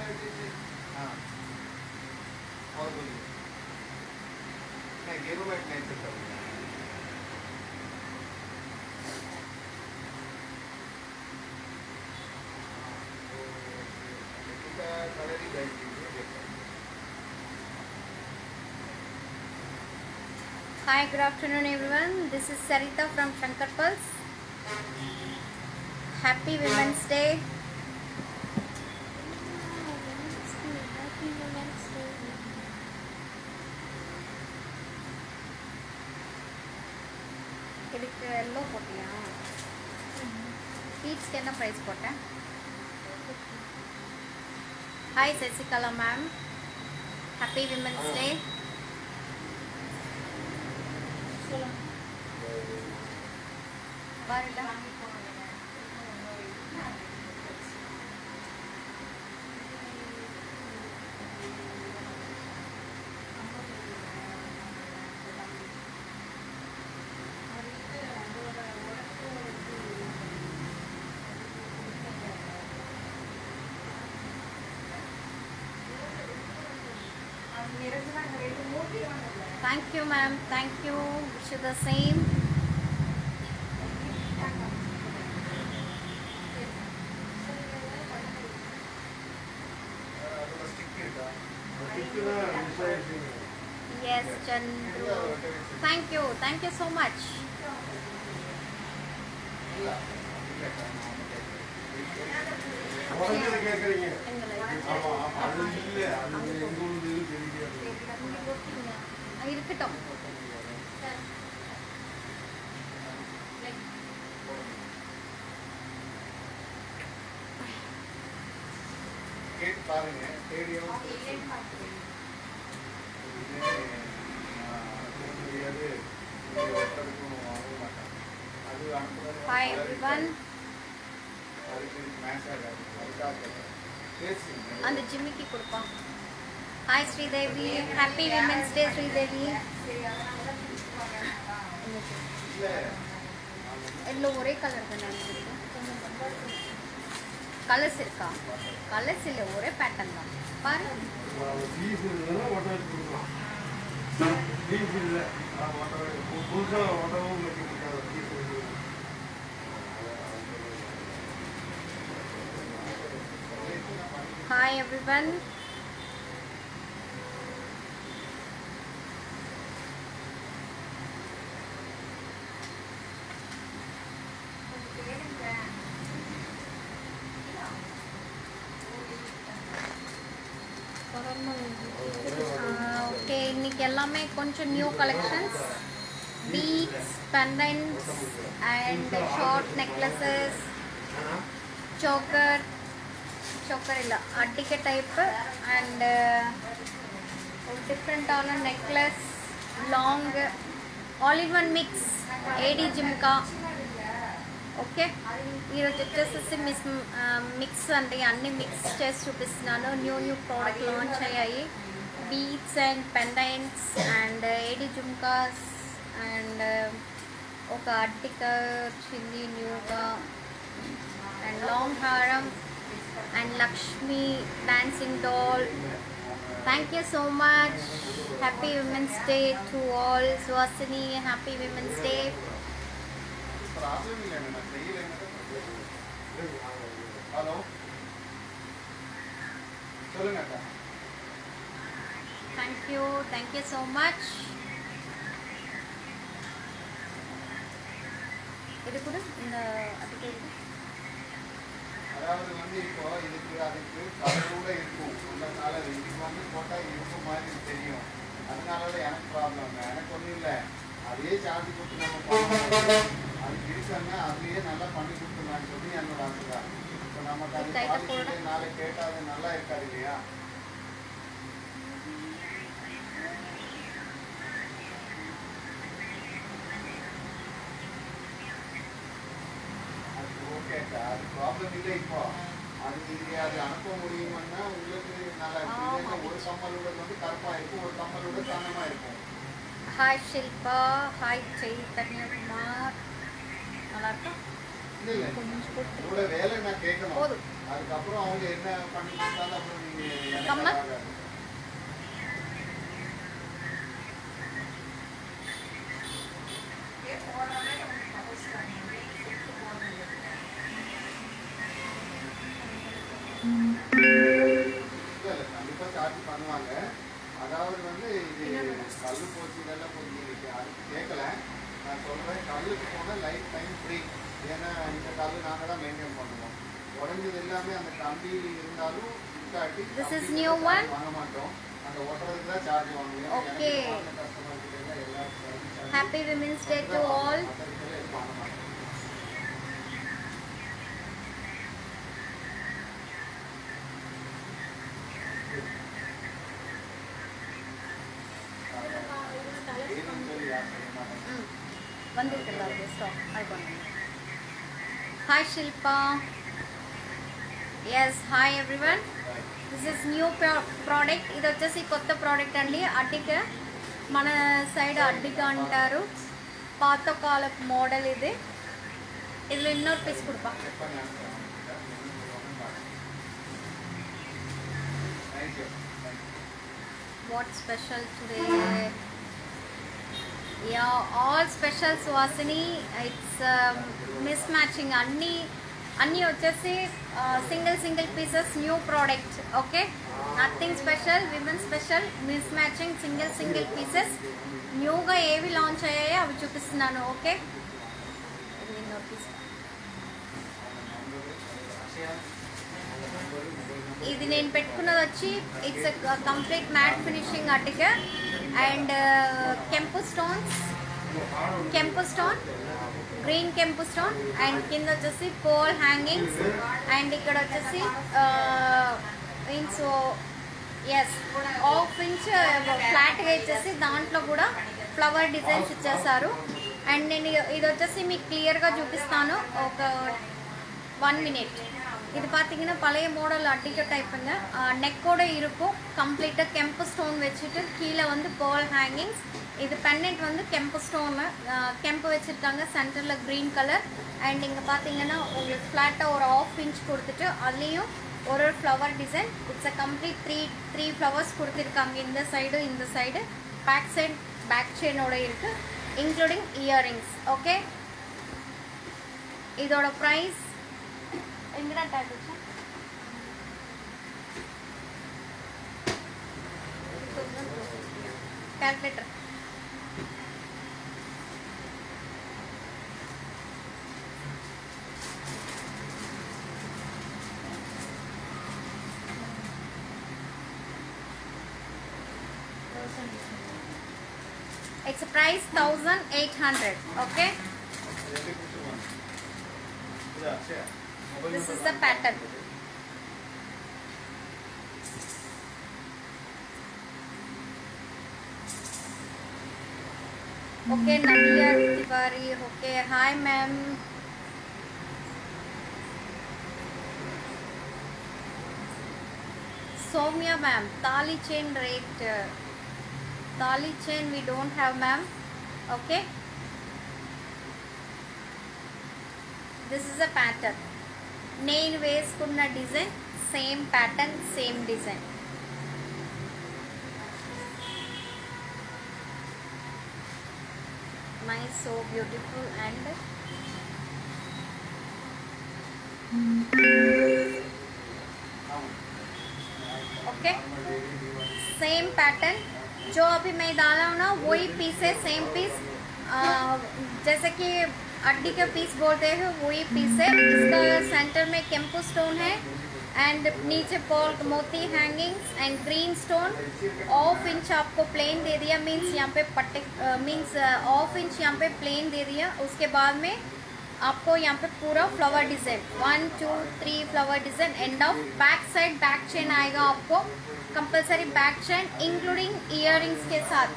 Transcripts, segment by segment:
हाँ और बोलिए नहीं गेरू बैठ नहीं सकता कलर ही बैठ Hi, good afternoon everyone. This is Sarita from Shankar Pulse. Happy Women's Day. இதுக்கு எல்லோ போட்டியா? பீட்ஸ்க்கு என்ன ப்ரைஸ் போட்டேன்? Hi Sasikala ma'am. Happy Women's Day. பாருடா. Thank you ma'am, thank you, wish you the same. Yes Chandru, thank you so much. இருக்கட்டும் gate பாருங்க stadium Hi everyone. அந்த ஜிம்மிக்கு கொடுப்பா. Hi Sridevi, happy Women's Day Sridevi. எல்லாம் ஒரே colour தானே இருக்கு. Colours இருக்கா? கலர்ஸ் இல்ல ஒரே பேட்டர்ன் தான். பாரு. பீஸ் இல்ல வாட்டர் கொடுக்கலாம். பீஸ் இல்ல வாட்டர் புதுசா வாட்டரும் making piece. Hi everyone. Okay, இன்னைக்கு எல்லாமே கொஞ்சம் new collections. Beads, pendants and short necklaces, choker இல்ல அட்டிக்க type and different on necklace, long, all in one mix, AD jimka. Okay ఈరోజు వచ్చేసేసి మిక్స్ అంటే అన్ని మిక్స్ చేసి చూపిస్తున్నాను. న్యూ ప్రోడక్ట్ లాంచ్ అయ్యాయి. Beads and pendants and AD jhumkas and ఒక అట్టిక వచ్చింది న్యూగా అండ్ లాంగ్ హారం and Lakshmi dancing doll. Thank you so much. Happy women's day to all. Suhasini happy women's day. Hello சொல்லுங்க அக்கா. Thank you so much. இது கூட இந்த அதுக்கு அதாவது இப்போ இதுக்கு அதுக்கு கலரோட இருக்கும். அதனால இதுக்கு போட்டால் இருக்கும் மாதிரி தெரியும். அதனால தான் எனக்கு ப்ராப்ளம். எனக்கு ஒன்றும் இல்லை. அதே சார்ஜ் கொடுத்து நம்ம பண்ணணும். அதுக்கு இருக்காங்க அதுலேயே நல்லா பண்ணி கொடுத்துருலான்னு சொல்லி என்னோட ஆசை தான். இப்போ நமக்கு அது பாலிசி நாளைக்கு கேட்டால் அது நல்லா இருக்காது இல்லையா? அது ஓகேக்கா, அது ப்ராப்ளம் இல்லை. இப்போ அது நீங்கள் அது அனுப்ப முடியுமான்னா உங்களுக்கு நல்லா இருக்கும். ஒரு கம்மலோட கருப்பாக இருக்கும், ஒரு கம்மலோட சாணமாக இருக்கும். Hi Shilpa, hi Chaitanyakumar. நல்லா இருக்கா? இல்லை இல்லை, உங்களோட வேலை நான் கேட்கணும். போதும் அதுக்கப்புறம் அவங்க என்ன பண்ணி கொடுத்தாலும் அப்புறம் நீங்க கம்மா. எனக்கு ஆகாது. இல்ல இல்ல கண்டிப்பா சார்ஜ் பண்ணுவாங்க. அதாவது வந்து இது கல்லு போச்சு இதெல்லாம் போச்சு அதுக்கு கேட்கல. நான் சொல்றேன் கல்லுக்கு போனால் லைஃப் டைம் ஃப்ரீ. ஏன்னா இந்த கல்லு நாங்கள் தான் மெயின்டைன் பண்ணுவோம். உடஞ்சது எல்லாமே அந்த கம்பி இருந்தாலும் இல்லாட்டி This is new one. வாங்க மாட்டோம். அந்த ஓட்டுறதுக்கு தான் சார்ஜ் வாங்குவோம். Okay. கஸ்டமர் கிட்ட எல்லாம் Happy Women's Day to all. வந்திருக்குல்ல அது ஸ்டாக் அது பண்ணுங்க. Hi Shilpa. Yes, hi everyone. This is new product. ఇది వచ్చేసి కొత్త ప్రోడక్ట్ అండి. అడ్డిక మన సైడ్ అడ్డిక అంటారు. పాతకాలపు మోడల్ ఇది. ఇదిలో இன்னொரு పీస్ கொடுப்பா. What special today? Yeah, all special Suhasini. It's mismatching. అన్నీ వచ్చేసి single pieces new product. Okay, nothing special, women special, mismatching single pieces. న్యూగా ఏవి లాంచ్ అయ్యాయో అవి చూపిస్తున్నాను. ఓకే, ఇది నేను పెట్టుకున్నది వచ్చి ఇట్స్ కంప్లీట్ మ్యాట్ ఫినిషింగ్ అటిక అండ్ కెంపు స్టోన్ గ్రీన్ కెంపు స్టోన్ అండ్ కింద వచ్చేసి పోల్ హ్యాంగింగ్స్ అండ్ ఇక్కడ వచ్చేసి మీన్స్ ఎస్ హాఫ్ ఇంచ్ ఫ్లాట్గా ఇచ్చేసి దాంట్లో కూడా ఫ్లవర్ డిజైన్స్ ఇచ్చేసారు. అండ్ నేను ఇది వచ్చేసి మీకు క్లియర్గా చూపిస్తాను ఒక 1 minute. இது பார்த்தீங்கன்னா பழைய மாடல் அட்டிக்க டைப்புங்க. நெக்கோட இருக்கும். கம்ப்ளீட்டாக கெம்பு ஸ்டோன் வச்சுட்டு கீழே வந்து பேர்ல் ஹேங்கிங்ஸ். இது பென்னெட் வந்து கெம்பு ஸ்டோனு கெம்பு வச்சுருக்காங்க. சென்டரில் க்ரீன் கலர் அண்ட் இங்கே பார்த்தீங்கன்னா உங்களுக்கு ஃப்ளாட்டாக ஒரு 1/2 inch கொடுத்துட்டு அதுலேயும் ஒரு flower design. It's a complete three flowers கொடுத்துருக்காங்க. இந்த சைடு பேக் செயினோட இருக்குது இன்க்ளூடிங் இயரிங்ஸ். ஓகே, இதோட ப்ரைஸ் எங்கடா டேக் வச்சா calculator. It's a price 1800. Okay, this is the pattern. Okay, Nadia Tiwari. Okay, hi ma'am. Soumya ma'am, tali chain rate. Tali chain we don't have ma'am. Okay, this is a pattern. నేను వేసుకున్న design same pattern same design. Nice, so beautiful and okay same pattern जो अभी मैं डाला हूँ ना वही piece है. सेम पीस जैसे कि अड्डी का पीस बोलते हैं वही पीस है. इसका सेंटर में केम्पू स्टोन है एंड नीचे पर्ल मोती hangings and green stone. 1/2 inch आपको प्लेन दे दिया. मीन्स यहाँ पे पट्टे मीन्स 1/2 inch यहाँ पे प्लेन दे दिया. उसके बाद में आपको यहाँ पे पूरा flower design 1 2 3 flower design. End of back side back chain आएगा आपको compulsory back chain including earrings के साथ.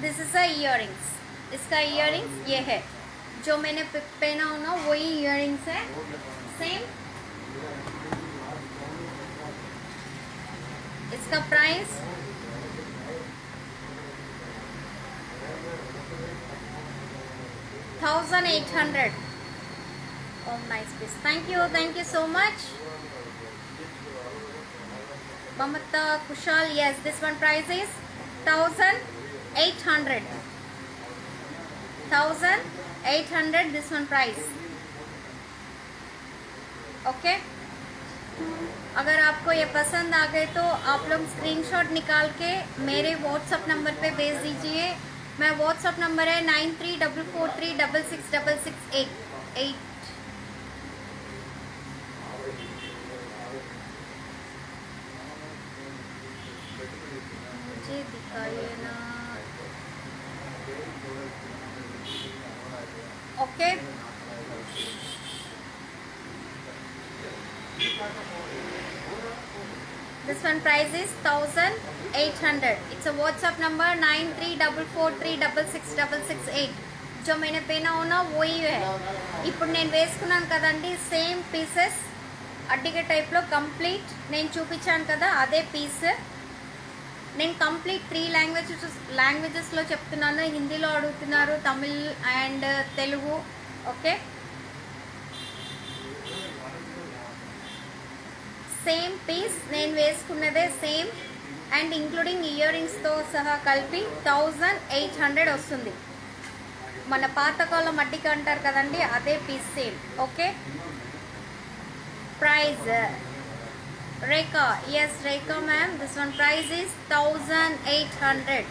This is a earrings. इसका इयररिंग्स ये है जो मैंने पहना हो ना वही इयररिंग्स है सेम. इसका price 1800. Oh, nice piece. Thank you so much. Mamata Kushal, yes, this one price is 1800. 1800 this one price. Okay अगर आपको ये पसंद आ गए तो आप लोग स्क्रीनशॉट निकाल के मेरे व्हाट्सअप नंबर पे भेज दीजिए. मैं व्हाट्सअप नंबर है 9344366668. मुझे दिखाइए ना. Okay This one price is 1800. It's a WhatsApp number 9344366668. जो मैंने पहना हो ना वही है. ఇప్పుడు నేను వేసుకున్నాను కదండి సేమ్ పీసెస్ అడ్డిగ టైప్లో కంప్లీట్ నేను చూపించాను కదా అదే పీస్. నేను కంప్లీట్ 3 లాంగ్వేజెస్లో చెప్తున్నాను. హిందీలో అడుగుతున్నారు, Tamil and Telugu. Okay same piece నేను వేసుకున్నదే సేమ్ అండ్ ఇంక్లూడింగ్ ఇయర్ రింగ్స్తో సహా కలిపి 1800 వస్తుంది. మన పాతకాలం మట్టిక అంటారు కదండి అదే piece same. Okay price Rekha, yes Rekha ma'am, this one price is 1800.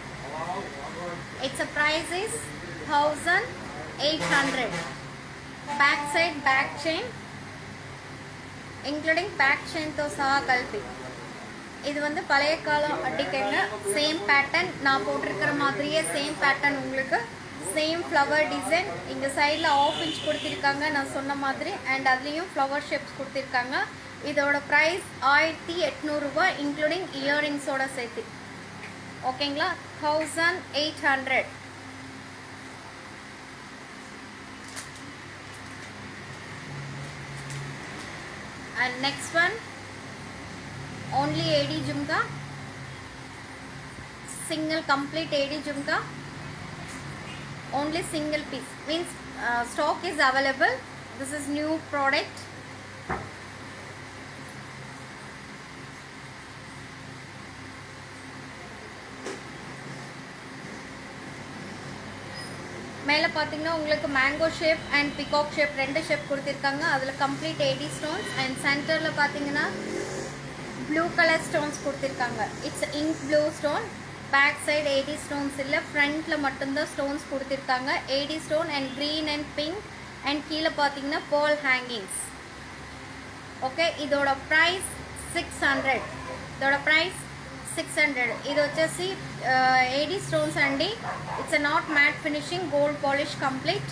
It's a price is 1800. Back side back chain including back செயின்తో சஹா கல்பி. இது வந்து பழைய காலம் அடிக்கைங்க. சேம் பேட்டர்ன் நான் போட்டிருக்கிற மாதிரியே சேம் பேட்டர்ன் உங்களுக்கு சேம் ஃப்ளவர் டிசைன். இங்கே சைடில் ஆஃப் இன்ச் கொடுத்துருக்காங்க நான் சொன்ன மாதிரி அண்ட் அதுலேயும் ஃப்ளவர் ஷேப்ஸ் கொடுத்துருக்காங்க. இதோட ப்ரைஸ் 1800 ரூபாய் இன்க்ளூடிங் இயரிங்ஸோட சேர்த்து. ஓகேங்களா 1800. And next one only AD jhumka, single complete AD jhumka, only single piece means stock is available. This is new product. மேலே பார்த்தீங்கன்னா உங்களுக்கு mango shape and peacock shape ரெண்டு ஷேப் கொடுத்துருக்காங்க. அதில் கம்ப்ளீட் ஏடி ஸ்டோன்ஸ் அண்ட் சென்டரில் பார்த்தீங்கன்னா blue colour stones கொடுத்துருக்காங்க. It's ink blue stone. Back side AD stones இல்லை, ஃப்ரண்ட்டில் மட்டும்தான் ஸ்டோன்ஸ் கொடுத்துருக்காங்க. AD stone and green and pink and கீழே பார்த்தீங்கன்னா பால் ஹேங்கிங்ஸ். ஓகே இதோட ப்ரைஸ் 600. இதோட ப்ரைஸ் 600. ఇది వచ్చేసి ఏడీ స్టోన్స్ అండి. It's not matte finishing, gold polish complete.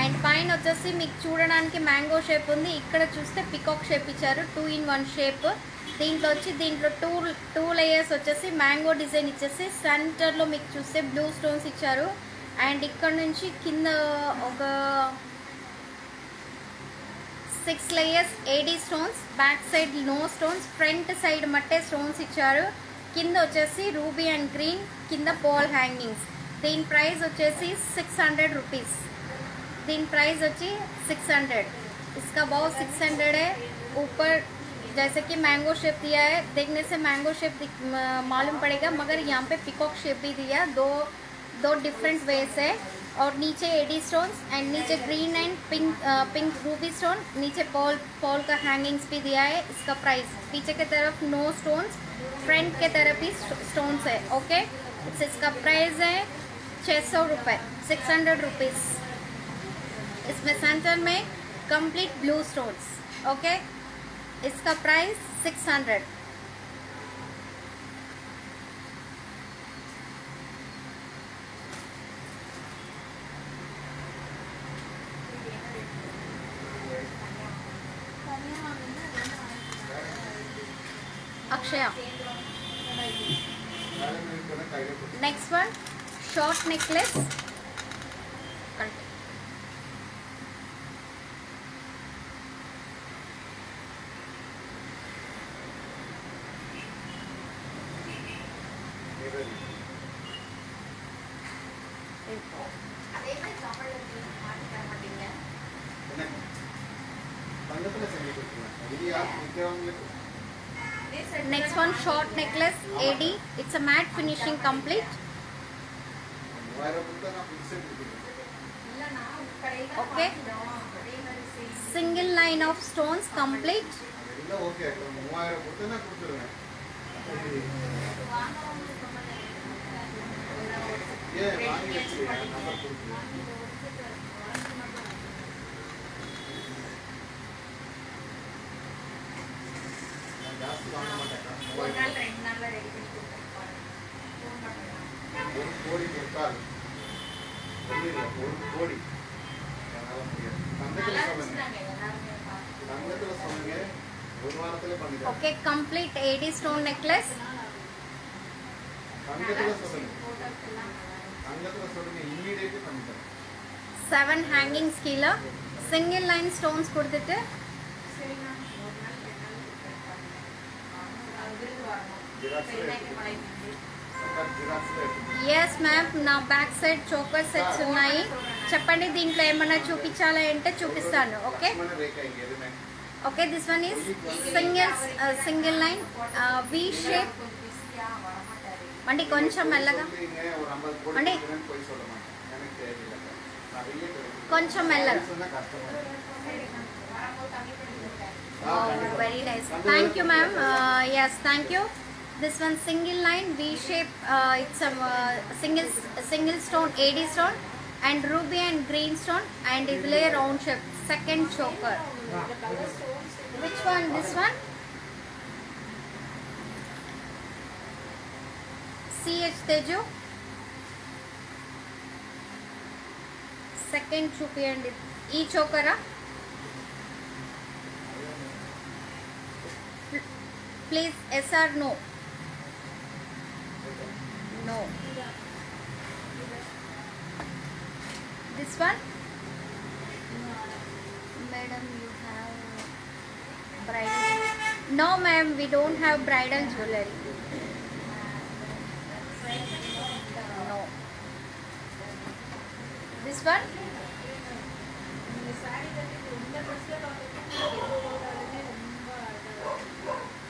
And పైన వచ్చేసి మీకు చూడడానికి మ్యాంగో షేప్ ఉంది. ఇక్కడ చూస్తే పికాక్ షేప్ ఇచ్చారు, 2 in 1 షేప్. దీంట్లో వచ్చి దీంట్లో టూ లేయర్స్ వచ్చేసి మ్యాంగో డిజైన్ ఇచ్చేసి సెంటర్లో మీకు చూస్తే బ్లూ స్టోన్స్ ఇచ్చారు. అండ్ ఇక్కడ నుంచి కింద ఒక 6 layers AD stones. Back side no stones, front side మట్టే స్టోన్స్ ఇచ్చారు. కింద వచ్చేసి రూబీ అండ్ గ్రీన్, కింద పాల్ హ్యాంగింగ్స్. దీని ప్రైస్ వచ్చేసి 600 రూపీస్. దీని ప్రైస్ వచ్చి 600. इसका भाव 600 है. ऊपर जैसे कि मैंगो शेप दिया है, देखने से मैंगो शेप मालूम पड़ेगा मगर यहाँ पे पिकॉक शेप भी दिया. दो डिफरेंट वेज है. और नीचे एडी स्टोन्स एंड नीचे green and pink Ruby stone, नीचे पॉल का हैंगिंग्स भी दिया है. इसका प्राइस पीछे की तरफ नो स्टोन्स, फ्रंट के तरफ भी स्टोन्स है. ओके इसका प्राइस है 600 रुपये, 600 रुपीज़. इसमें सेंटर में कंप्लीट ब्लू स्टोन्स. ओके इसका price 600. Akshaya next one short necklace. நிக்கிறவங்களுக்கு Next one, short necklace, AD. It's a matte finishing complete. 3000 கொடுத்தா நான் புதுசே கொடுத்துருவேன். Okay. Single line of stones complete. அதெல்லாம் ஓகே. 3000 கொடுத்தா நான் கொடுத்துருவேன். ஏன் வாங்கி வச்சு நம்பர் கொடுத்து ஜாஸ்தி வாங்க மாட்டேன். ஒரு நாள் 2 நாள்ல ரெடி பண்ணி கொடுத்துருப்பாங்க. ஒரு கோடி கொடுத்தால் ஒன்றும் 1 கோடி என்னால் முடியாது. நல்லா தங்கத்தில் சொல்லுங்க, இருந்துச்சுனாங்க எல்லாருமே பார்த்து. தங்கத்தில் சொல்லுங்க, ஒரு வாரத்தில் பண்ணிக்கலாம். Okay, complete AD stone necklace. தங்கத்தில் சொல்லுங்க, தங்கத்தில் சொல்லுங்க, இம்மீடியேட்டு பண்ணிக்கலாம். 7 hangings கீழே single line stones கொடுத்துட்டு சரிங்க. ஒரு நாள் 2 நாள் கொடுத்துருப்பாங்க. அது வரணும். ஜிராக்ஸ் பெருநாய்க்கு மழை வந்து. జిరాక్స్ yes ma'am, నా బ్యాక్ సైడ్ చోకర్ సెట్స్ ఉన్నాయి. చెప్పండి దీంట్లో ఏమన్నా చూపించాలా అంటే చూపిస్తాను. ఓకే రేఖ ఇంకేదైనా okay, this one is single line V shape. అంటే కొంచెం మెల్లగా, ஒரு 50 கோடி அண்ணே. கொடுக்குறேன்னு போய் சொல்ல மாட்டேன். எனக்கு தேவையில்லை. நிறைய கிடைக்கும். కొంచెం మెల్లగా. சொன்னா கஷ்டமா இருக்கும். வரும்போது கம்மி பண்ணி கொடுத்தேன். Oh, very nice. Thank you, ma'am. Yes, thank you. This one single line V shape. It's a single stone, AD stone, and ruby and green stone, and it lay round shape. Second choker. Which one? This one? CH Teju. Second chupi and e choker. Please, yes or no? No. This one? Madam, you have bridal? No, ma'am, we don't have bridal jewelry. No. This one?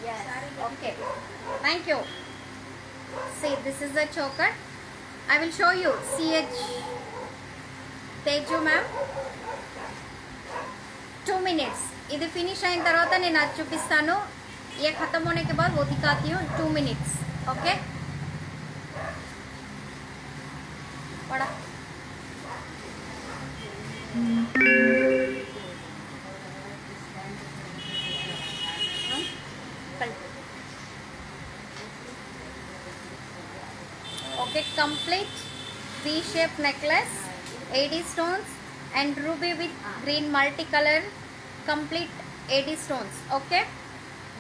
Yes. Okay. Thank you. See, this is the choker. I will show you. CH Teju ma'am. 2 minutes. ఇది finish అయిన తర్వాత నేను అది చూపిస్తాను. ये खत्म होने के बाद वो दिखाती हूँ. 2 minutes. ओके पढ़ा. Okay, complete V-shaped necklace, 80 stones, and ruby with green multicolor, complete 80 stones. Okay,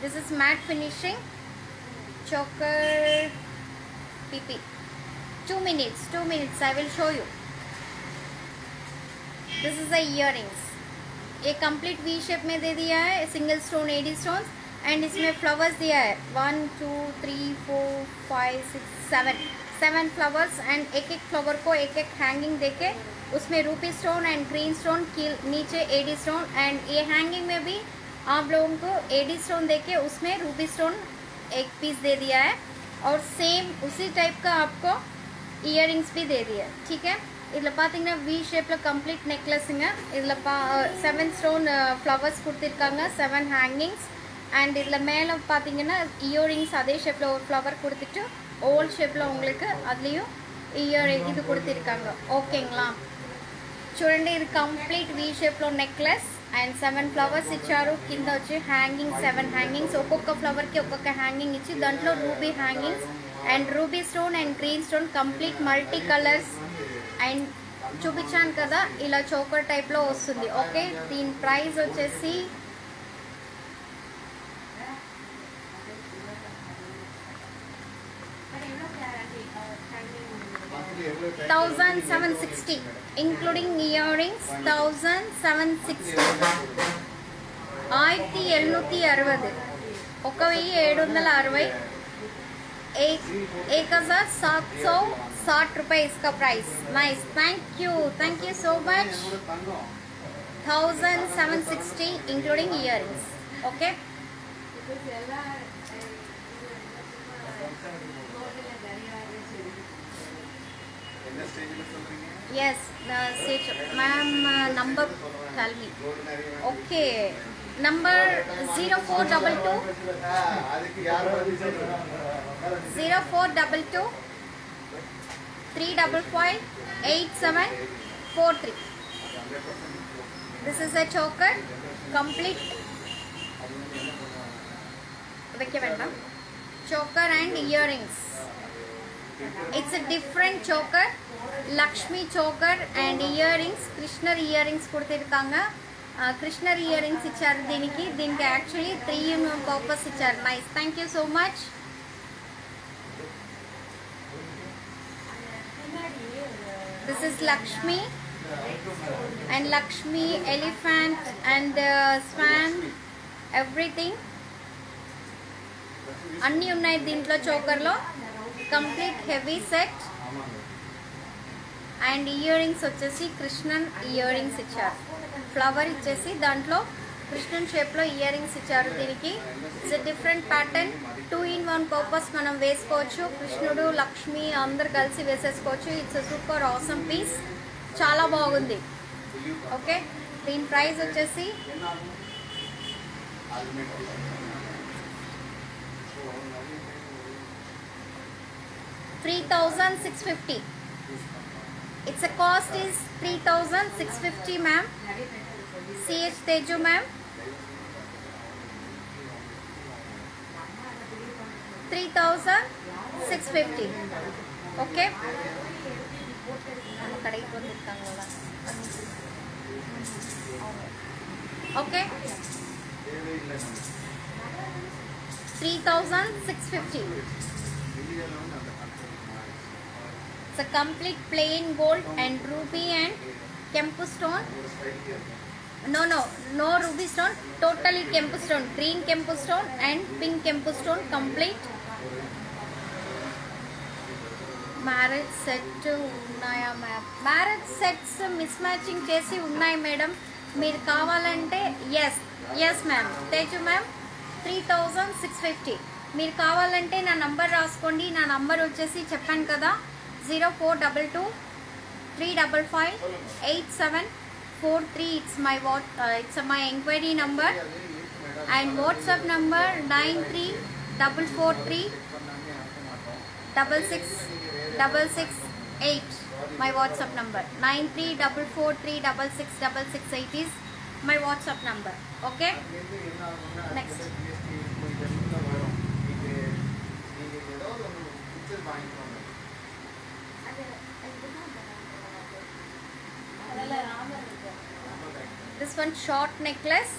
this is matte finishing, choker, PP. 2 minutes. I will show you. This is the earrings. ये complete V shape में दे दिया है, single stone 80 stones, and इसमें flowers दिया है 1 2 3 4 5 6 7 flowers, and एक एक flower को एक एक हैंगिंग देके उसमें रूपी स्टोन एंड ग्रीन स्टोन नीचे एडी स्टोन, एंड ये हैंगिंग में भी आप लोगों को एडी स्टोन देके उसमें रूपी स्टोन एक पीस दे दिया है, और सेम उसी टाइप का आपको इयरिंग्स भी दे दिया है. ठीक है, இதில் பார்த்தீங்கன்னா வி ஷேப்பில் கம்ப்ளீட் நெக்லஸுங்க. இதில் 7 ஸ்டோன் ஃப்ளவர்ஸ் கொடுத்துருக்காங்க, 7 ஹேங்கிங்ஸ், அண்ட் இதில் மேலே பார்த்தீங்கன்னா இயரிங்ஸ் அதே ஷேப்பில் ஒரு ஃப்ளவர் கொடுத்துட்டு ఓల్ షేప్లో உங்களுக்கு அதுலேயும் ఇయర్ ఇది கொடுத்துருக்காங்க. ఓకేங்களா, చూడండి ఇది కంప్లీట్ వీ షేప్లో నెక్లెస్ అండ్ 7 ఫ్లవర్స్ ఇచ్చారు. కింద వచ్చి హ్యాంగింగ్ 7 హ్యాంగింగ్స్, ఒక్కొక్క ఫ్లవర్కి ఒక్కొక్క హ్యాంగింగ్ ఇచ్చి దాంట్లో ruby hangings and ruby stone and green stone complete multi colours and చూపించాను కదా, ఇలా చోకర్ టైప్లో వస్తుంది. ఓకే, దీని ప్రైస్ వచ్చేసి 1760 including earrings. 1760 1760 1760 1760 रुपए इसका price. Nice, thank you so much. 1760 including earrings. Okay, என்ன ஸ்டேஜ்ல சொல்றீங்க? Yes, the stage. Ma'am, number, tell me. Gold நிறைய Okay, number 0422 அதுக்கு யார் பதில் சொல்றாங்க? 0422 355 8743. This is a choker, complete. வைக்க வேண்டாம். Choker and earrings. It's a different choker. Lakshmi choker and earrings. Krishna earrings கொடுத்திருக்காங்க. Krishna earrings ఇచ్చారు దీనికి actually 3 in 1 purpose ఇచ్చారు. Nice. Thank you so much. This is Lakshmi and Lakshmi elephant and swan, everything. అన్నీ ఉన్నాయి దీంట్లో చోకర్లో. Complete heavy set and earrings వచ్చేసి Krishnan earrings ఇచ్చారు. ఫ్లవర్ ఇచ్చేసి దాంట్లో కృష్ణన్ షేప్లో ఇయర్ రింగ్స్ ఇచ్చారు. దీనికి it's different pattern. 2 in 1 purpose మనం వేసుకోవచ్చు. కృష్ణుడు లక్ష్మి అందరు కలిసి వేసేసుకోవచ్చు. ఇట్స్ సూపర్ ఆసమ్ పీస్, చాలా బాగుంది. ఓకే, దీని ప్రైస్ వచ్చేసి 3650. Its a cost is 3650, ma'am. CH Teju, ma'am. 3650. Okay. Okay. 3650. It's a complete plain gold and ruby and kempu stone. No ruby stone. Totally kempu stone. Green kempu stone and pink kempu stone. Complete. Marriage set ఉన్నాయా ma'am? Marriage sets miss matching చేసి ఉన్నాయి madam. మీరు కావాలంటే yes ma'am. Teju ma'am 3650. మీరు కావాలంటే నా number రాసుకోండి. నా నంబర్ వచ్చేసి చెప్పాను కదా, 0422 355 8743. It's my inquiry number and WhatsApp number 9344366668. My WhatsApp number 9344366668 is my WhatsApp number. Okay, next. This one short necklace.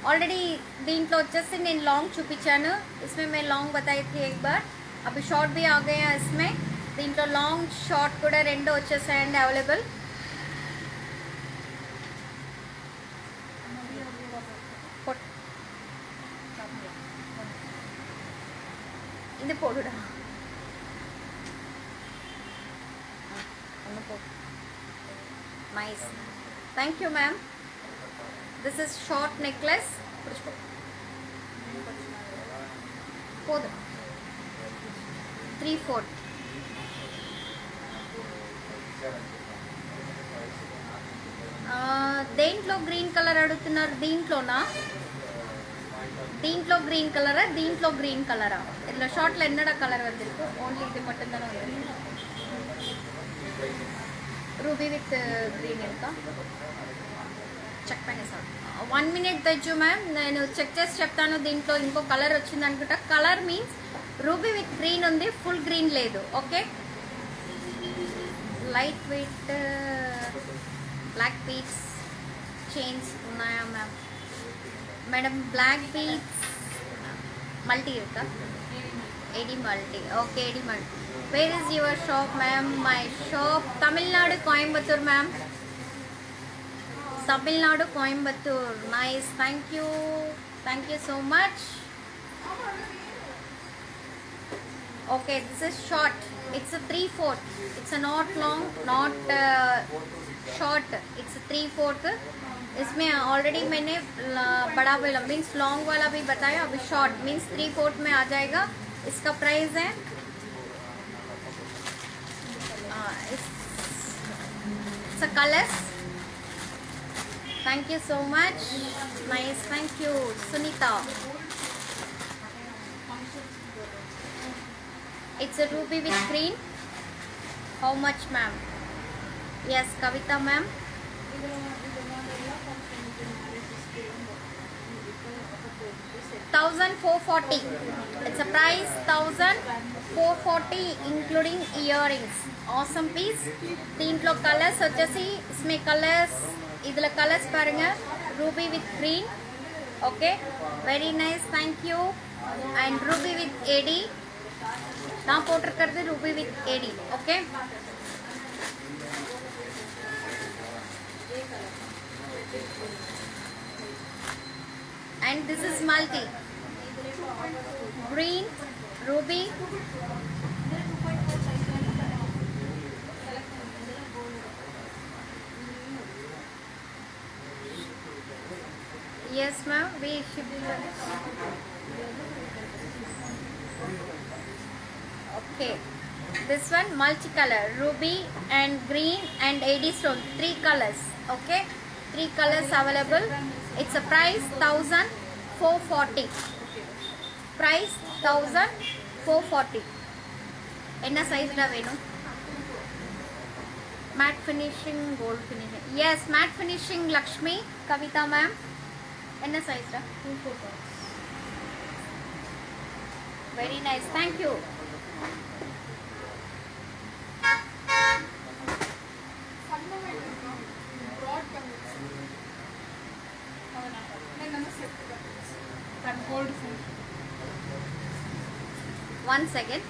Already దీంట్లో వచ్చేసి నేను లాంగ్ చూపించాను. इसमें मैं लॉन्ग बताई थी एक बार. अभी शॉर्ट भी आ गए हैं इसमें. దీంట్లో లాంగ్ షార్ట్ కూడా రెండు వచ్చేసాయండి అవైలబుల్. ఇది పొడుడా nice. Thank you ma'am. This is short necklace. పోదు 3/4. దేంట్లో గ్రీన్ కలర్ అడుగుతున్నారు? దీంట్లోనా? దీంట్లో గ్రీన్ కలరా? దీంట్లో గ్రీన్ కలరా? ఇట్లా షార్ట్లో ఎన్నడా కలర్ వద్దు. ఓన్లీ ఇది మట్టుందని ఉంది. రూబీ విత్ గ్రీన్ ఎంత చెక్ పైన సార్ 1 minute తెచ్చు మ్యామ్. నేను చెక్ చేసి చెప్తాను. దీంట్లో ఇంకో కలర్ వచ్చింది అనుకుంటా. Colour means ruby with green ఉంది, ఫుల్ గ్రీన్ లేదు. Okay, light weight black beads chains ఉన్నాయా ma'am? Madam black beads multi ఇరుకా? AD multi. Okay, AD multi. Where is your shop ma'am? My shop Tamil Nadu, Coimbatore ma'am. Tamilnadu, Coimbatore. Nice. Thank you so much. Okay, this is short. It's a 3/4. It's a not long, not short. Short, it's 3/4। इसमें already मैंने बड़ा वाला means long वाला भी बताया, अभी short means 3/4 में आ जाएगा। इसका प्राइस है it's colours. Thank you so much, nice, thank you Sunita. It's a ruby with green. How much, ma'am? Yes, Kavita, ma'am. 1440. It's a price 1440 including earrings. Awesome piece. దీంట్లో colours వచ్చేసి इसमें colours ఇదిలో colours పారుங்க, ruby with green. Okay, very nice, thank you. And ruby with AD. நான் போட்டிருக்கிறது ruby with AD. Okay. And this is multi. Green, ruby. Yes, ma'am. We should. Okay. This one multicolor, ruby and green and AD stone. 3 colors. Okay. 3 colors available. It's a price 1440. Price 1440. Enna size da venu? Matte finishing, gold finishing. Yes, matte finishing, Lakshmi, Kavita ma'am. Enna size da? 2/4. Very nice. Thank you. One second.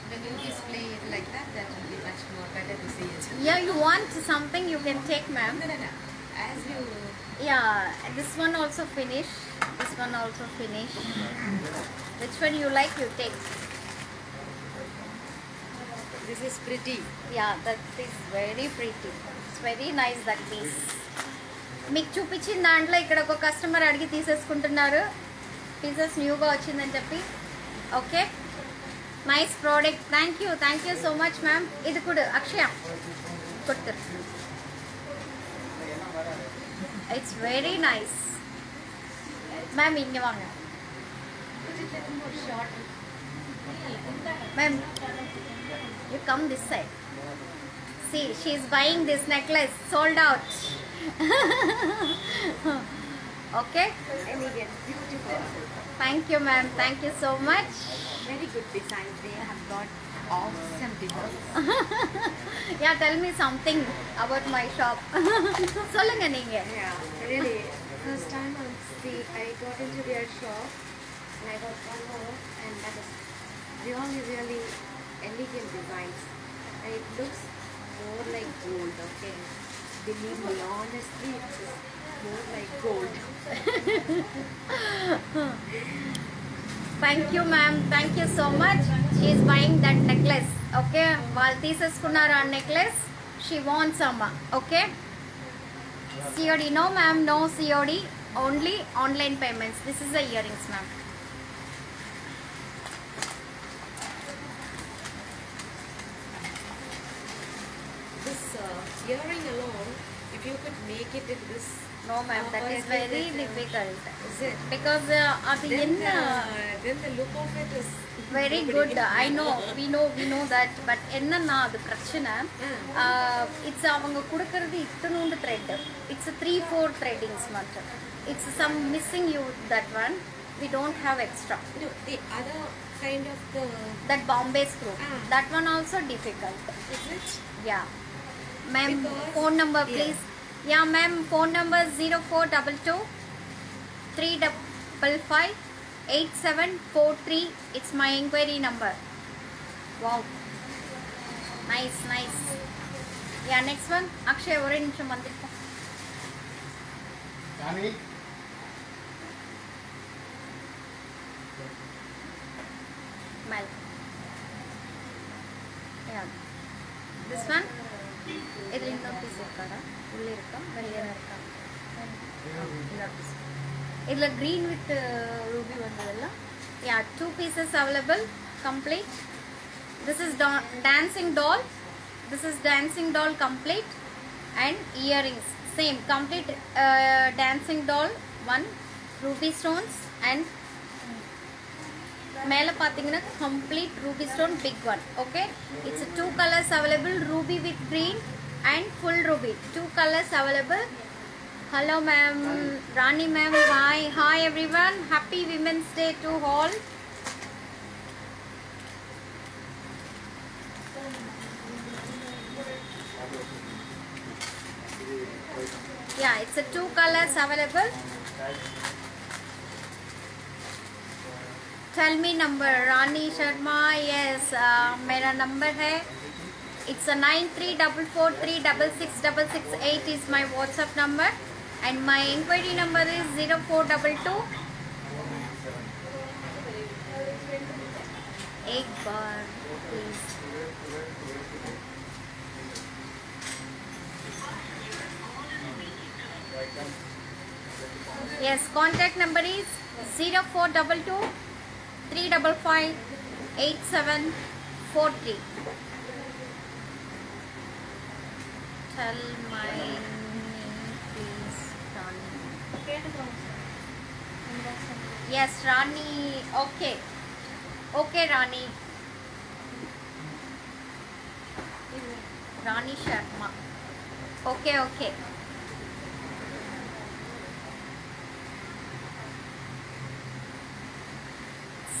When you display it like that, that will be much more better to see it. Yeah, you want something you can take, ma'am. No. As you Yeah, this one also finish. This one also finish. Which one you like, you take. this is pretty. Yeah, that is very pretty. It's very nice, that piece. మీకు చూపించిన దాంట్లో ఇక్కడ ఒక customer అడిగి తీసేసుకుంటున్నారు, pieces న్యూగా వచ్చిందని చెప్పి. Okay, nice product. Thank you so much ma'am. ఇది కూడా అక్షయ కొడుతురు. It's very nice ma'am. ఇంక వాங்க ma'am. You come this side. See, she is buying this necklace. Sold out. Okay. Elegant, beautiful. Thank you, ma'am. Thank you so much. Very good design. They have got awesome designs. Yeah, tell me something about my shop. சொல்லுங்க நீங்க. Yeah, really. First time I got into their shop and I got one more, and that is really elegant designs. And it looks more like gold. Okay, believe me, honestly, it's more like gold. Thank you, ma'am. Thank you so much. She is buying that necklace. Okay, వాళ్ళు తీసేసుకున్నారు ఆ necklace. She wants some. Okay. COD, no ma'am, no COD. Only online payments. This is the earrings, ma'am. This earring alone, if you could make it in this, No ma'am, that is very difficult. is it? Because அது Then என்ன then the look of it is very good. I know, we know that. But என்னன்னா அது பிரச்சனை. It's அவங்க கொடுக்கறது இத்தனோண்டு thread. It's a 3/4 threadings மட்டும். It's some missing you that one. We don't have extra. No, the other kind of the, That Bombay screw. Ah. That one also difficult. is it? Yeah. Ma'am, Because- phone number yeah. please. Yeah, ma'am, phone number 0422 355 8743. It's my inquiry number. Wow. Nice. Yeah, next one. Akshay, ఒరే నిమిషం వందిపో. కానీ Mal. Yeah. This one. இதில் இன்னொரு piece இருக்காடா, உள்ளே இருக்கா வெளியே இருக்கா? இன்னொரு பீஸ். இதில் க்ரீன் வித் ரூபி வந்ததெல்லாம். Yeah, 2 pieces available, complete. This is dancing doll. This is dancing doll complete, and earrings same complete. Dancing doll, 1 ruby stones, and மேலே பார்த்தீங்கன்னா complete ruby stone big one. Okay, it's 2 colors available, ruby with green and full ruby. 2 colors available. Hello ma'am, Rani ma'am, hi everyone, happy Women's Day to all. Yeah, it's 2 colors available. Tell me number, Rani Sharma. Yes, मेरा number है. It's a 9344366668 is my WhatsApp number, and my inquiry number is 0422. एक बार please. Yes, contact number is 0422 355 8743. Tell my name please, Rani. Yes, Rani. Okay. Okay, Rani. Rani Sharma. Okay, okay.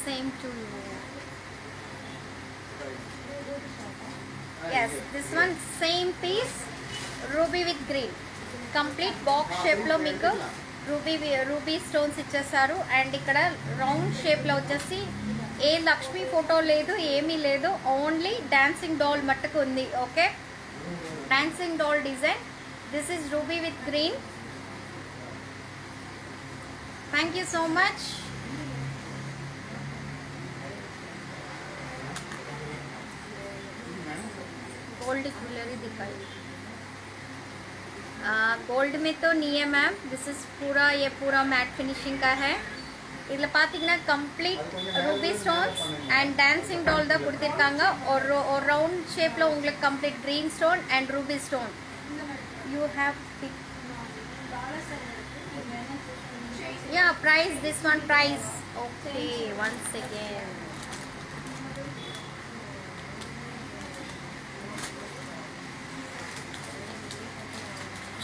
Same to you. Yes, this one same piece, ruby with green, complete box shape lo meeku ruby stones ichchesaru, and ikkada round shape lo vachesi ఏ Lakshmi photo లేదు, ఏమీ లేదు, only dancing doll మట్టుకు ఉంది. Okay, dancing doll design. This is ruby with green. Thank you so much. Gold jewellery दिखाई. Gold में तो नहीं है मैम, दिस इज पूरा, ये पूरा मैट फिनिशिंग का है. இதில் பார்த்தீங்கன்னா complete ruby stones and dancing doll தான் கொடுத்துருக்காங்க. ஒரு ரவுண்ட் ஷேப்பில் உங்களுக்கு complete green stone and ruby stone. You have ya price, this one price. Okay, one second.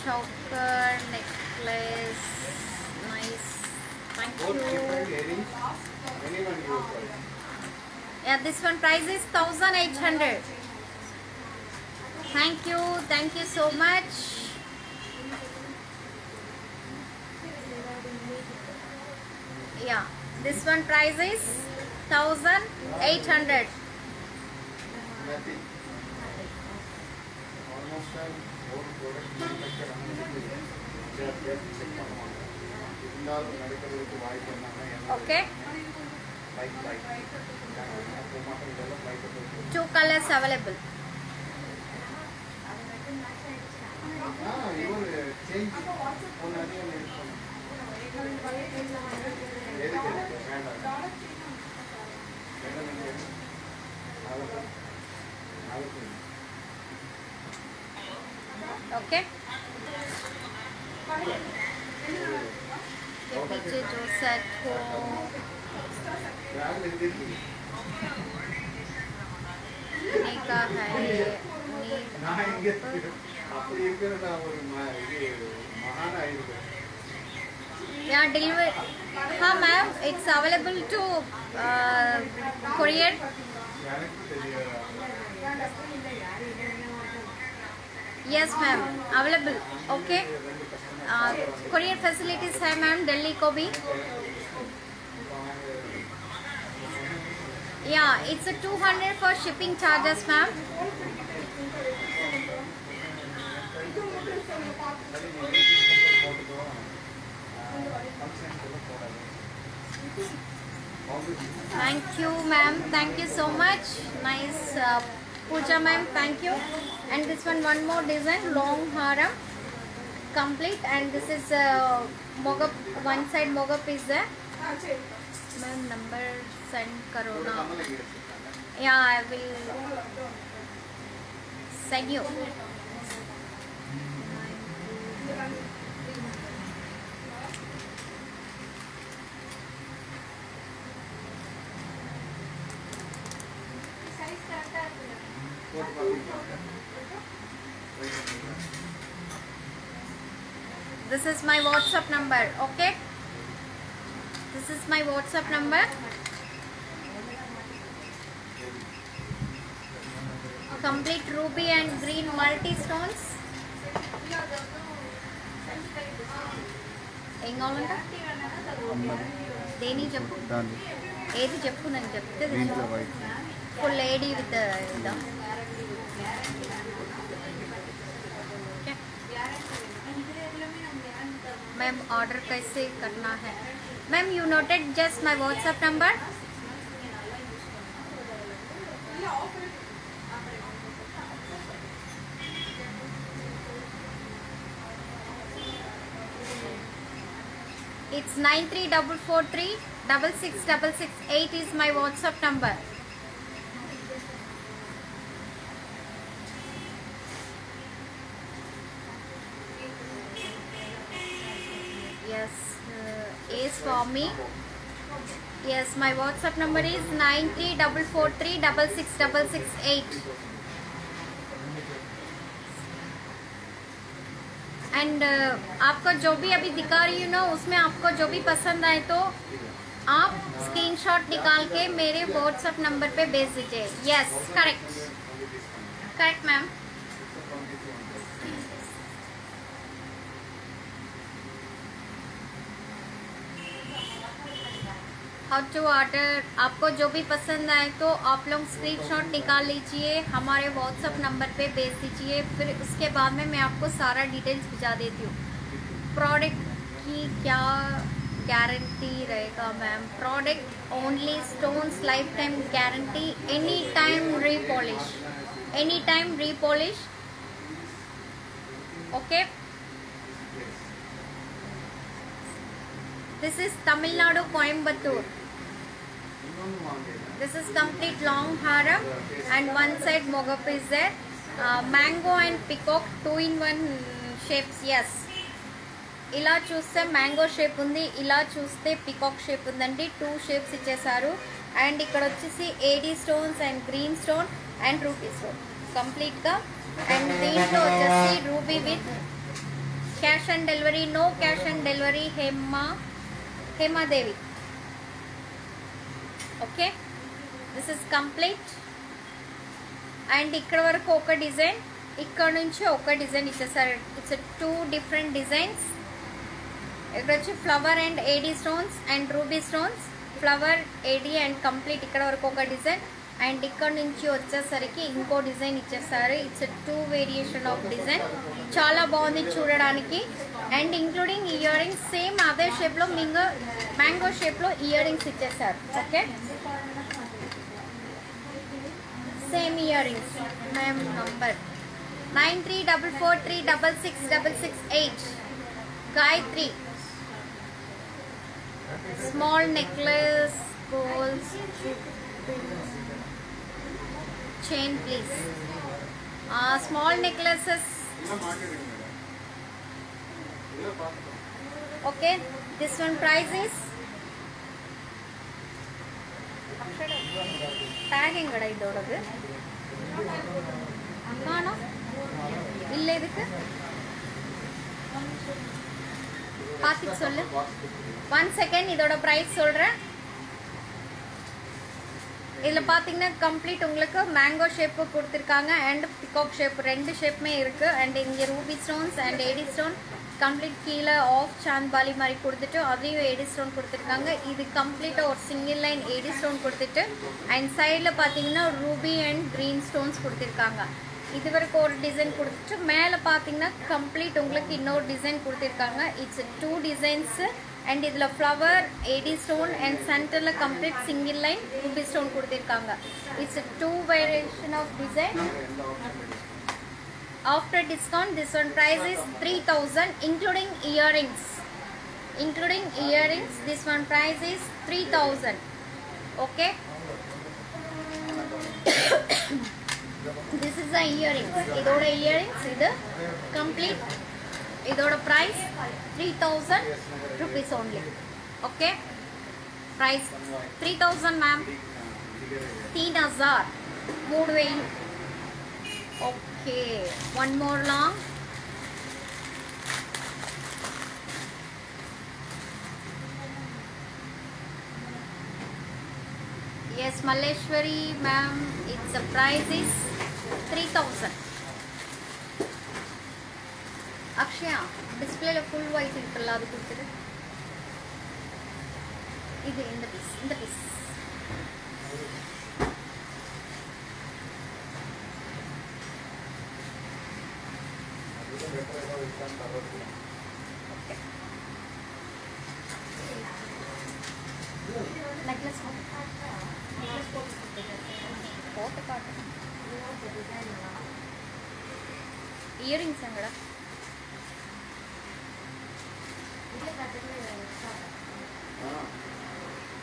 choker necklace, nice. Thank you. Yeah, this one price is 1800. Thank you so much. Yeah, this one price is 1800. Okay, 2 colors available. Okay, ये पीछे जो set हो का है, yeah, delivery. हाँ ma'am, it's available to courier. Yes ma'am, available. Okay, courier facilities है ma'am Delhi को भी. Yeah, it's a 200 for shipping charges ma'am. Thank you ma'am, thank you so much. Nice Pooja ma'am, thank you. And this one more design, long haram, complete. And this is mogap, one side mogap is there. Ma'am, number send karo na. Yeah, I will send you. This is my WhatsApp number, okay? This is my WhatsApp number. Complete ruby and green multi stones. ఏం కావాలంట దేని చెప్పు ఏది చెప్పు నేను చెప్తే full lady with ఇదా ma'am order कैसे करना है ma'am you noted just my WhatsApp number it's 9344366668 is my WhatsApp number. Yes, is for me. Yes, my WhatsApp number is 9344366668. And आपको जो भी अभी दिखा रही हूँ ना उसमें आपको जो भी पसंद आए तो आप स्क्रीनशॉट निकाल के मेरे व्हाट्सएप नंबर पे भेज दीजिए. Yes correct correct ma'am. How to order आपको जो भी पसंद आए तो आप लोग स्क्रीनशॉट निकाल लीजिए हमारे व्हाट्सएप नंबर पे भेज दीजिए. फिर उसके बाद में मैं आपको सारा डिटेल्स भिजा देती हूँ. प्रोडक्ट की क्या गारंटी रहेगा ma'am? Product only stones lifetime guarantee. Any time repolish. Okay. This is Tamil Nadu, Coimbatore. This is complete long haram and one side mogap is there. Mango and peacock 2-in-1 shapes. Yes. ఇలా చూస్తే mango shape ఉంది, ఇలా చూస్తే peacock shape ఉందండి. 2 shapes ఇచ్చేసారు. And ఇక్కడ వచ్చేసి AD stones and green stone and ruby stone కంప్లీట్గా. అండ్ దీంట్లో వచ్చేసి ruby with cash on delivery. No cash on delivery Hemadevi. Okay, this is complete. And ఇక్కడ వరకు ఒక డిజైన్, ఇక్కడ నుంచి ఒక డిజైన్ ఇచ్చేసారు. It's 2 different designs. ఇక్కడ వచ్చి flower and AD stones and ruby stones, flower AD and complete ఇక్కడ వరకు ఒక డిజైన్. అండ్ ఇక్కడ నుంచి వచ్చేసరికి ఇంకో డిజైన్ ఇచ్చేసారు. It's 2 variation of design. చాలా బాగుంది చూడడానికి. And including ear rings same అదే షేప్లో మ్యాంగో షేప్లో ఇయర్ రింగ్స్ ఇచ్చేసారు. Okay, same ear rings. Ma'am number 9344366668. Gayatri. Small necklace goals chain please. Small necklaces. Okay, this one price is tagging kada idodadu kaano illa edukku pathik sollu. 1 second idoda price solren. இதில் பார்த்தீங்கன்னா complete உங்களுக்கு mango shape கொடுத்துருக்காங்க and peacock shape 2 ஷேப்புமே இருக்குது. And இங்கே ruby stones and AD stone complete கீழே half chandbali மாதிரி கொடுத்துட்டு அதையும் ஏடி ஸ்டோன் கொடுத்துருக்காங்க. இது கம்ப்ளீட்டாக ஒரு சிங்கிள் லைன் ஏடி ஸ்டோன் கொடுத்துட்டு அண்ட் சைடில் பார்த்தீங்கன்னா ரூபி அண்ட் க்ரீன் ஸ்டோன்ஸ் கொடுத்துருக்காங்க. இது வரைக்கும் ஒரு டிசைன் கொடுத்துட்டு மேலே பார்த்தீங்கன்னா கம்ப்ளீட் உங்களுக்கு இன்னொரு டிசைன் கொடுத்துருக்காங்க. இட்ஸ் 2 டிசைன்ஸு and இதுல flower AD stone and centerல complete single line ruby stone கொடுத்திருக்காங்க. It's a two variation of design. After discount this one price is 3000 including earrings. Including earrings this one price is 3000. Okay. This is the earrings. இதோட earrings இது complete. இதோட price 3000 rupees only. Okay. Price 3000 ma'am. 3000. 3000. Okay. One more long. Yes, Malleshwari ma'am, its the price is 3000. Akshaya, display la full white irukalla adu kuduthuru. Idu in the piece. Okay. Necklace போட்டு காட்டு. Earrings எங்கடா?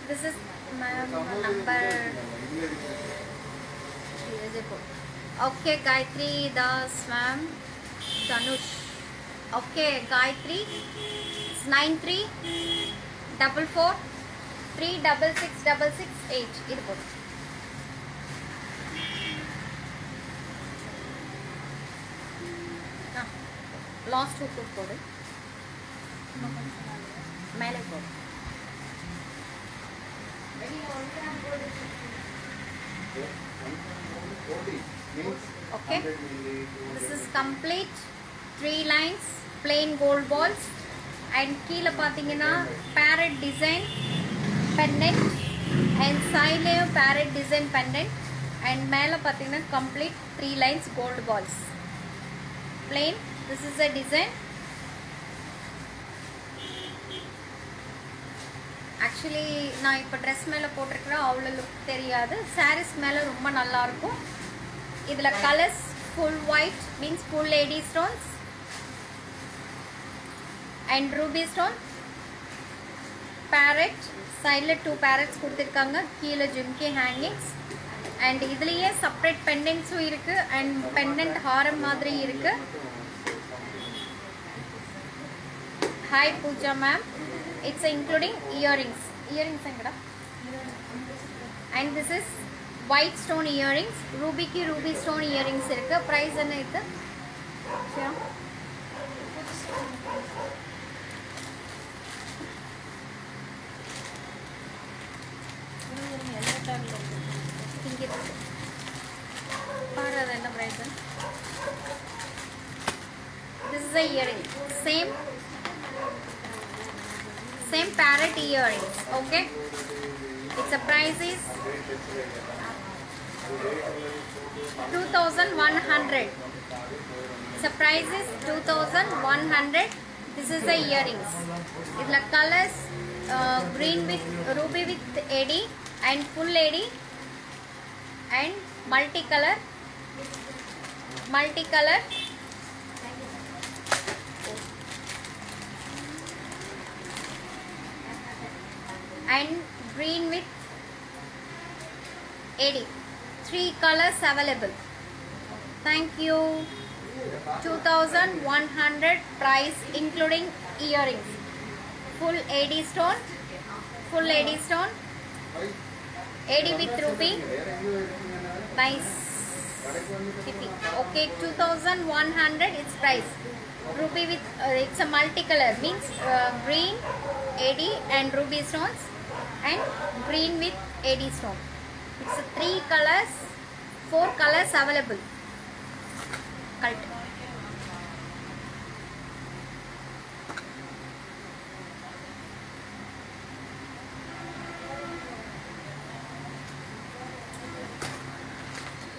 This is ma'am number. Okay, Gayatri Das ma'am. Dhanush. Okay, Gayatri. It's 9344 3666668. இது போடு. Last hook போடு. மேலே போடு. Okay. This is complete 3 lines plain gold balls and கீழ பாத்தீங்கன்னா parrot design pendant and side parrot design pendant and மேல பாத்தீங்கன்னா complete 3 lines gold balls plain. This is a design. Actually நான் இப்ப Dress மேல போட்டிருக்கேன் அவ்வளவு லுக் தெரியாது. sarees மேல ரொம்ப நல்லா இருக்கும். இதுல colors full white means full AD stones and ruby stone, parrot side 2 parrots கொடுத்திருக்காங்க. கீழ jhumki hangings and இதுலயே separate pendants இருக்கு and pendant ஹாரம் மாதிரி இருக்கு. Hi Pooja ma'am, it's including earrings engada and this is white stone earrings. ruby ki ruby stone earrings irukku. price enna idu? Sure. Price. This is a earring. Same parrot earrings. Okay. Its a price is 2100. Its price is 2100. This is the earrings. Idla colors green with ruby with AD and full AD and multicolor and green with AD. 3 colors available. Thank you. 2100 price including earrings. Full AD stone. AD with ruby. Nice. Okay, 2100 its price. Ruby with it's a multicolor means green AD and ruby stones and green with AD stone. It's 3 colors, 4 colors available. Cult.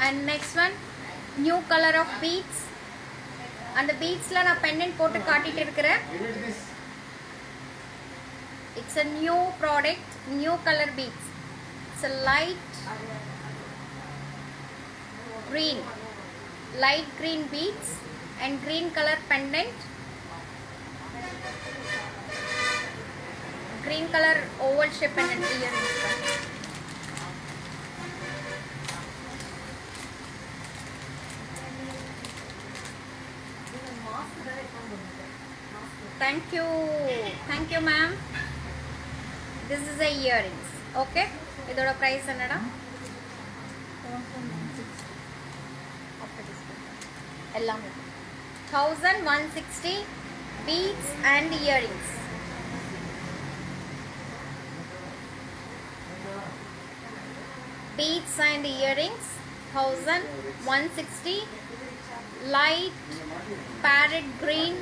And next one, new color of beads. And the beads la na pendant போட்டு காட்டிட்டு இருக்கறேன். It's a new product, new color beads. It's a light green beads and green color pendant, green color oval shape pendant earrings. Thank you ma'am. This is a earrings. Okay, idoda price enada? Ellam 1160 beads and earrings. Beads and earrings 1160. Light parrot green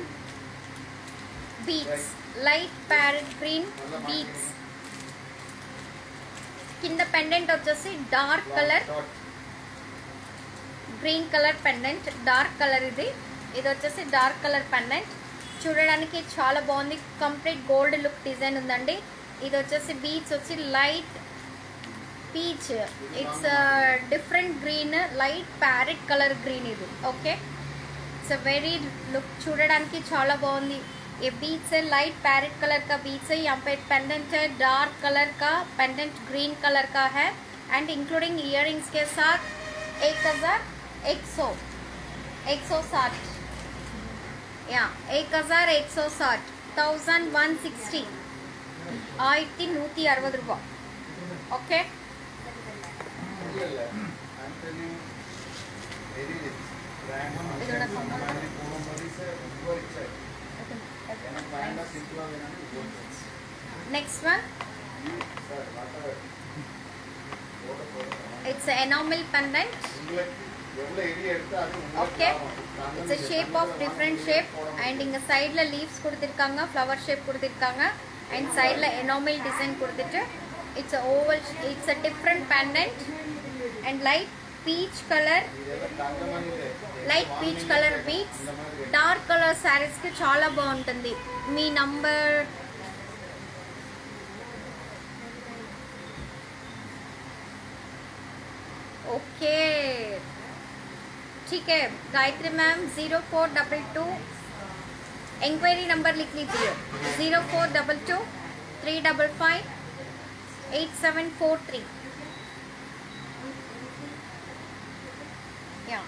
beads. Light parrot green beads. కింద pendant వచ్చేసి dark colour green colour pendant, dark colour ఇది వచ్చేసి dark colour pendant. చూడడానికి చాలా బాగుంది, complete gold look design ఉందండి. ఇది వచ్చేసి బీచ్ వచ్చి light peach, it's different green, light parrot colour green ఇది. Okay, it's a very look, చూడడానికి చాలా బాగుంది. ये बीच है लाइट पैरेट कलर का बीच है. यहाँ पे पेंडेंट है डार्क कलर का, पेंडेंट ग्रीन कलर का है एंड इंक्लूडिंग इयररिंग्स के साथ 1160 या 1160 1160 1160 రూపాయ. Okay, next one, it's an enamel pendant. Okay, it's a shape of different shape and inga side la leaves kuduthirukanga, flower shape kuduthirukanga and side la enamel design kudutittu. It's a oval, it's a different pendant and light peach color beads. Dark colour saris కి చాలా బాగుంటుంది. మీ number okay ठीक है Gayatri ma'am 0422 inquiry number लिख लीजिए 0422 355 8743. Yeah,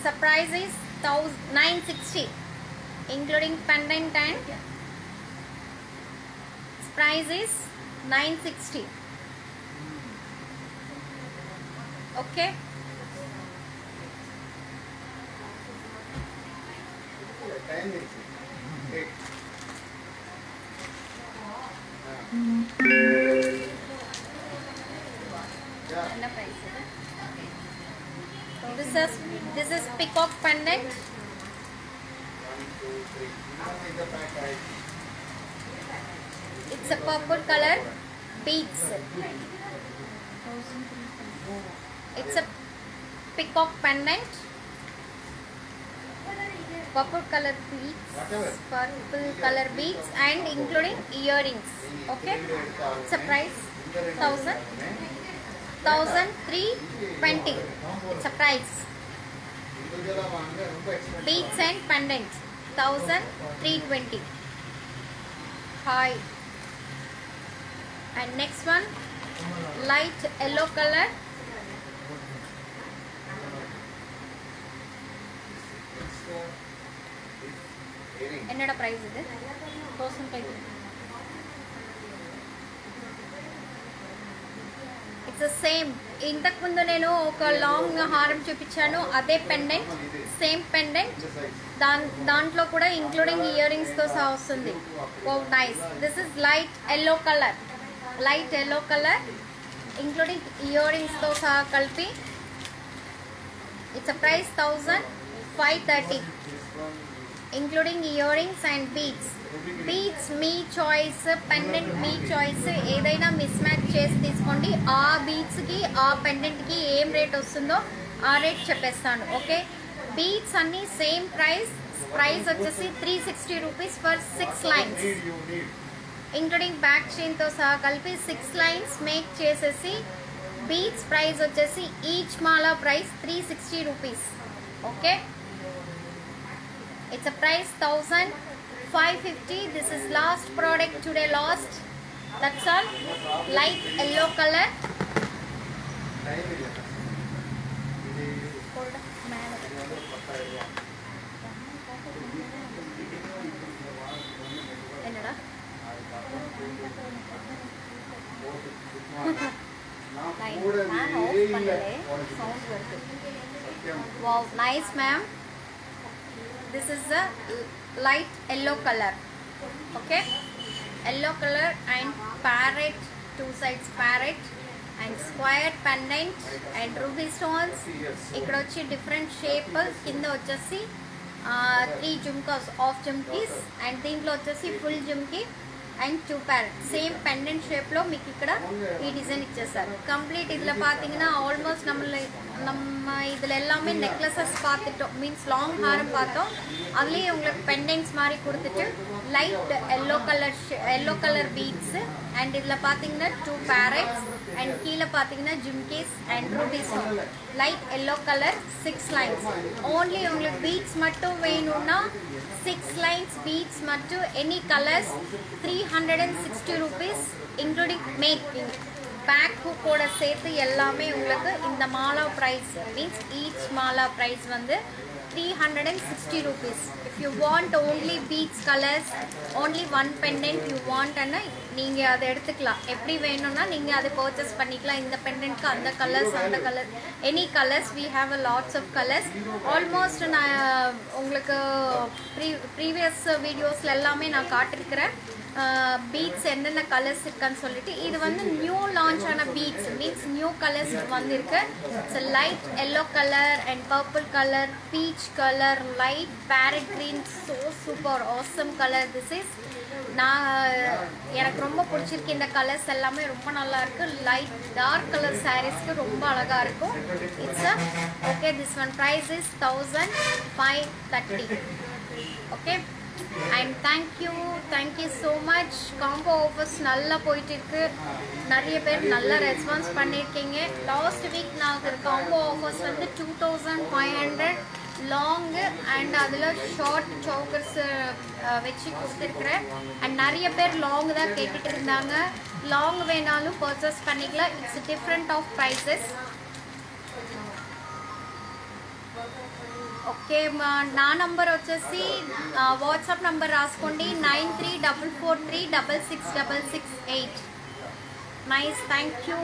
surprise is 960 including pendant and price is 960. Okay, this is peacock pendant. It's a purple color beads. It's a peacock pendant, purple color beads and including earrings. Okay, it's a price 1320. It's a price. Beads and pendants 1320. Hi. And next one, light yellow color. என்னோட price ఇది 1000 it's the same. ఇంతకు ముందు నేను ఒక long హారం చూపించాను, అదే pendant, same pendant, దాంట్లో కూడా ఇంక్లూడింగ్ ఇయర్ రింగ్స్ తో సహా వస్తుంది. Oh nice. This is light yellow colour including earrings తో సహా కలిపి. It's a price 1530 including earrings and beads. Beads మీ చాయిస్, పెండెంట్ మీ చాయిస్. ఏదైనా మిస్ మ్యాచ్ చేసి తీసుకోండి. ఆ బీడ్స్కి ఆ పెండెంట్కి ఏం రేట్ వస్తుందో ఆ రేట్ చెప్పేస్తాను. ఓకే, బీడ్స్ అన్నీ సేమ్ ప్రైస్ వచ్చేసి 360 rupees for 6 lines. Including back చైన్తో సహా కలిపి 6 లైన్స్ మేక్ చేసేసి బీడ్స్ ప్రైస్ వచ్చేసి ఈచ్ మాలా price 360 rupees. Okay, it's a price 1550. This is last product today, last. That's all. Light yellow colour. என்னடா fan off பண்ணலே sound வருது. Wow, nice ma'am. This is the light yellow color. Okay, yellow color and parrot, two sides parrot and square pendant and ruby stones. ఇక్కడ వచ్చి different shape, కింద వచ్చేసి 3 jhumkas, of jhumkis and దీంట్లో వచ్చేసి full jhumki and 2 parrot. Same pendant ஷேப்பில் మీకు ఇక్కడ ఈ டிசைன் இச்சேசார். கம்ப்ளீட் இதில் பார்த்தீங்கன்னா ஆல்மோஸ்ட் நம்ம இதில் எல்லாமே நெக்லஸஸ் பார்த்துட்டோம், மீன்ஸ் லாங் ஹாரம் பார்த்தோம். அதுலேயே உங்களுக்கு பெண்டன்ட்ஸ் மாதிரி கொடுத்துட்டு light yellow colour beads and இதில் பார்த்தீங்கன்னா 2 பேரட்ஸ் அண்ட் கீழே பார்த்தீங்கன்னா ஜிம்கேஸ் and ruby stone. Light yellow colour 6 lines. Only உங்களுக்கு பீட்ஸ் மட்டும் வேணும்னா 6 lines beads மட்டும் any colors 360 rupees including making. Back ஹூக்கோட சேர்த்து எல்லாமே உங்களுக்கு இந்த மாலா ப்ரைஸ், மீன்ஸ் ஈச் மாலா ப்ரைஸ் வந்து 360 rupees. If you want only beads colors, only one pendant you want அண்ணா நீங்கள் அதை எடுத்துக்கலாம். எப்படி வேணும்னா நீங்கள் அதை பர்ச்சேஸ் பண்ணிக்கலாம். இந்த பெண்டன்ட்க்கு அந்த கலர்ஸ், அந்த colour, any colours. we have a lots of colors. Almost நான் உங்களுக்கு ப்ரீவியஸ் வீடியோஸில் எல்லாமே நான் காட்டிருக்கிறேன் பீட்ஸ் என்னென்ன கலர்ஸ் இருக்குன்னு சொல்லிட்டு. இது வந்து நியூ லான்ச் ஆன பீட்ஸ், மீன்ஸ் நியூ கலர்ஸ் வந்திருக்கு. It's light yellow colour and purple colour, peach colour, light farad green. So super awesome colour. This is எனக்கு ரொம்ப பிடிச்சிருக்கு. இந்த கலர்ஸ் எல்லாமே ரொம்ப நல்லா இருக்கு. லைட் டார்க் கலர் சாரீஸ்க்கு ரொம்ப அழகாக இருக்கும். It's okay. This one price is 1530. Okay, and thank you so much. Combo offers நல்லா போயிட்டு இருக்கு. நிறைய பேர் நல்ல ரெஸ்பான்ஸ் பண்ணியிருக்கீங்க. லாஸ்ட் வீக் நான் காம்போ ஆஃபர்ஸ் வந்து 2500 லாங்கு அண்ட் அதில் ஷார்ட் சோக்கர்ஸ் வச்சு கொடுத்துருக்குறேன். அண்ட் நிறைய பேர் லாங் தான் கேட்டுட்டு இருந்தாங்க. லாங் வேணாலும் பர்ச்சேஸ் பண்ணிக்கலாம். It's different of prices. Okay, నా నంబర్ వచ్చేసి వాట్సాప్ నంబర్ రాసుకోండి 9344366668. நைஸ். Thank you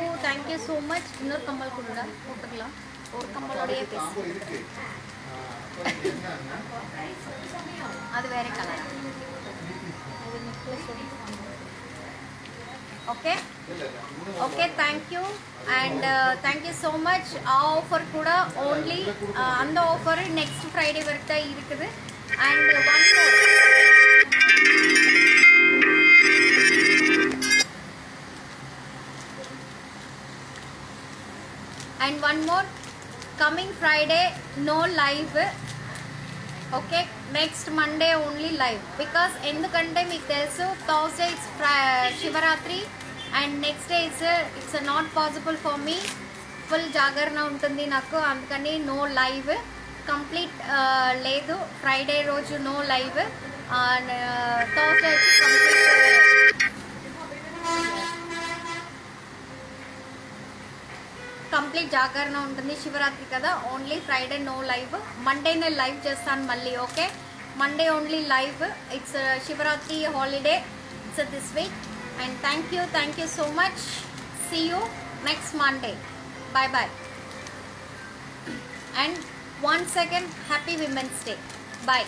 so much. இன்னொரு கம்மல் கொடுங்க, போட்டுக்கலாம். ஒரு கம்மலோடைய பேச அது வேற colour. Okay thank you and thank you so much. ఆ ఆఫర్ కూడా ఓన్లీ அந்த ஆஃபர் நெக்ஸ்ட் ஃப்ரைடே வரைக்கும் தான் இருக்குது. And one more coming Friday no live. Okay, next Monday only live. Because ఎందుకంటే మీకు తెలుసు Thursday it's Shivaratri and next day it's not possible for me. Full జాగరణ ఉంటుంది నాకు, అందుకని నో లైవ్. కంప్లీట్ లేదు. ఫ్రైడే రోజు నో లైవ్. థర్స్డే వచ్చి కంప్లీట్ జాగరణ ఉంటుంది. శివరాత్రి కదా, ఓన్లీ ఫ్రైడే నో లైవ్. మండేనే లైవ్ చేస్తాను మళ్ళీ. Okay, Monday only live. It's Shivaratri holiday. It's this week. And thank you so much. See you next Monday. bye. And once again, happy Women's Day. Bye.